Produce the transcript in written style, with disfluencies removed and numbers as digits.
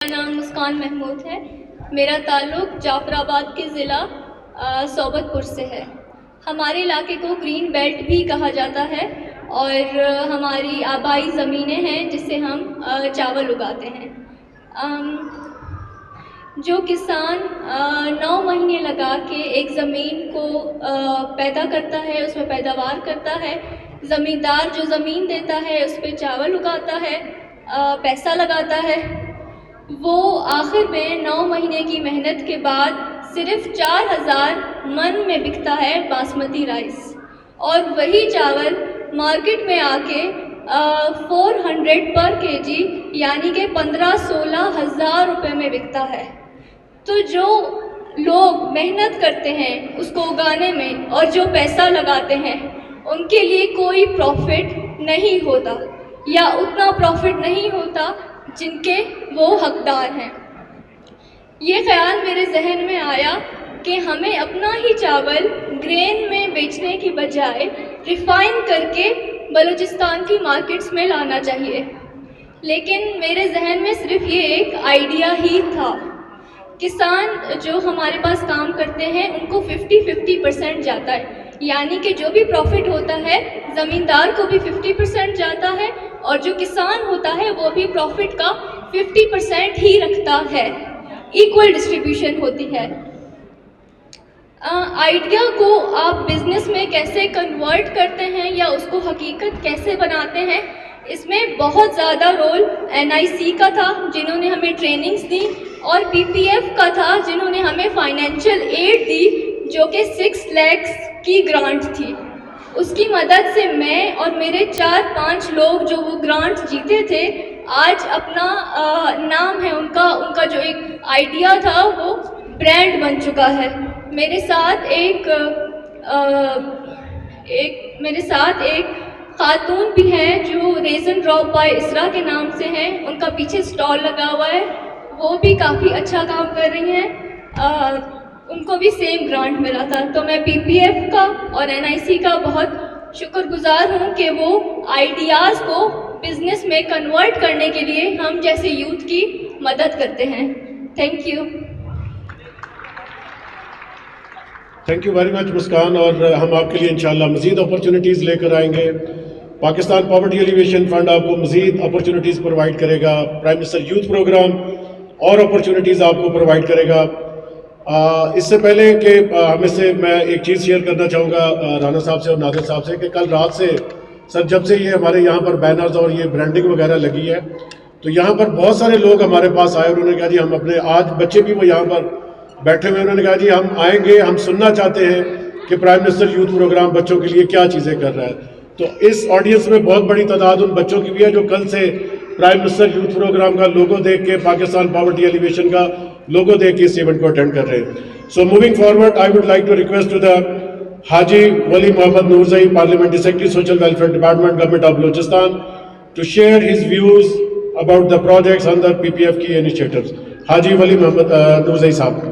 نام مسکان محمود ہے. میرا تعلق جعفر آباد کے ضلع صوبت پور سے ہے. ہمارے علاقے کو گرین بیلٹ بھی کہا جاتا ہے اور ہماری آبائی زمینیں ہیں جس سے ہم چاول اگاتے ہیں. جو کسان 9 مہینے لگا کے ایک زمین کو پیدا کرتا ہے، اس میں پیداوار کرتا ہے، زمیندار جو زمین دیتا ہے اس پہ چاول اگاتا ہے، پیسہ لگاتا ہے، وہ آخر میں 9 مہینے کی محنت کے بعد صرف 4000 من میں بکتا ہے باسمتی رائس، اور وہی چاول مارکیٹ میں آ کے 400 پر kg یعنی کہ 15-16 ہزار روپے میں بکتا ہے. تو جو لوگ محنت کرتے ہیں اس کو اگانے میں اور جو پیسہ لگاتے ہیں ان کے لیے کوئی پروفٹ نہیں ہوتا، یا اتنا پروفٹ نہیں ہوتا جن کے وہ حقدار ہیں. یہ خیال میرے ذہن میں آیا کہ ہمیں اپنا ہی چاول گرین میں بیچنے کی بجائے ریفائن کر کے بلوچستان کی مارکیٹس میں لانا چاہیے. لیکن میرے ذہن میں صرف یہ ایک آئیڈیا ہی تھا. کسان جو ہمارے پاس کام کرتے ہیں ان کو 50-50% جاتا ہے، یعنی کہ جو بھی پروفٹ ہوتا ہے زمیندار کو بھی 50% جاتا ہے اور جو کسان ہوتا ہے وہ بھی پروفٹ کا 50% ہی رکھتا ہے. ایکول ڈسٹریبیوشن ہوتی ہے. آئیڈیا کو آپ بزنس میں کیسے کنورٹ کرتے ہیں یا اس کو حقیقت کیسے بناتے ہیں، اس میں بہت زیادہ رول NIC کا تھا جنہوں نے ہمیں ٹریننگز دی، اور PPF کا تھا جنہوں نے ہمیں فائنینشیل ایڈ دی جو کہ 6 لاکھ کی گرانٹ تھی. اس کی مدد سے میں اور میرے 4-5 لوگ جو وہ گرانٹ جیتے تھے آج اپنا نام ہے ان کا جو ایک آئیڈیا تھا وہ برانڈ بن چکا ہے. میرے ساتھ ایک خاتون بھی ہیں جو ریزن ڈراپ بائی اسرا کے نام سے ہیں، ان کا پیچھے سٹال لگا ہوا ہے، وہ بھی کافی اچھا کام کر رہی ہیں. ان کو بھی سیم گرانٹ ملا تھا. تو میں PPF کا اور NIC کا بہت شکر گزار ہوں کہ وہ آئیڈیاز کو بزنس میں کنورٹ کرنے کے لیے ہم جیسے یوتھ کی مدد کرتے ہیں. Thank you. Thank you very much Muskan, اور ہم آپ کے لیے انشاءاللہ مزید اپرچونیٹیز لے کر آئیں گے. پاکستان پاورٹی ایلیویشن فنڈ آپ کو مزید اپرچونیٹیز پرووائڈ کرے گا. پرائم منسٹر یوتھ پروگرام اور اپرچونیٹیز آپ کو پرووائڈ کرے گا. اس سے پہلے کہ ہمیں سے میں ایک چیز شیئر کرنا چاہوں گا رانا صاحب سے اور نادر صاحب سے کہ کل رات سے سر جب سے یہ ہمارے یہاں پر بینرز اور یہ برانڈنگ وغیرہ لگی ہے تو یہاں پر بہت سارے لوگ ہمارے پاس آئے، انہوں نے کہا جی ہم اپنے آج بچے بھی وہ یہاں پر بیٹھے ہوئے، انہوں نے کہا جی ہم آئیں گے، ہم سننا چاہتے ہیں کہ پرائم منسٹر یوتھ پروگرام بچوں کے لیے کیا چیزیں کر رہا ہے. تو اس آڈینس میں بہت بڑی تعداد ان بچوں کی بھی ہے جو کل سے پرائم منسٹر یوتھ پروگرام کا لوگو دیکھ کے، پاکستان پاورٹی ایلیویشن کا لوگو دیکھ کے اس ایونٹ کو اٹینڈ کر رہے ہیں. So moving forward I would like to request to the Haji Wali Muhammad Noorzai, parliamentary secretary social welfare department government of Balochistan, to share his views about the projects under PPF کی initiatives. حاجی ولی محمد نورزئی صاحب.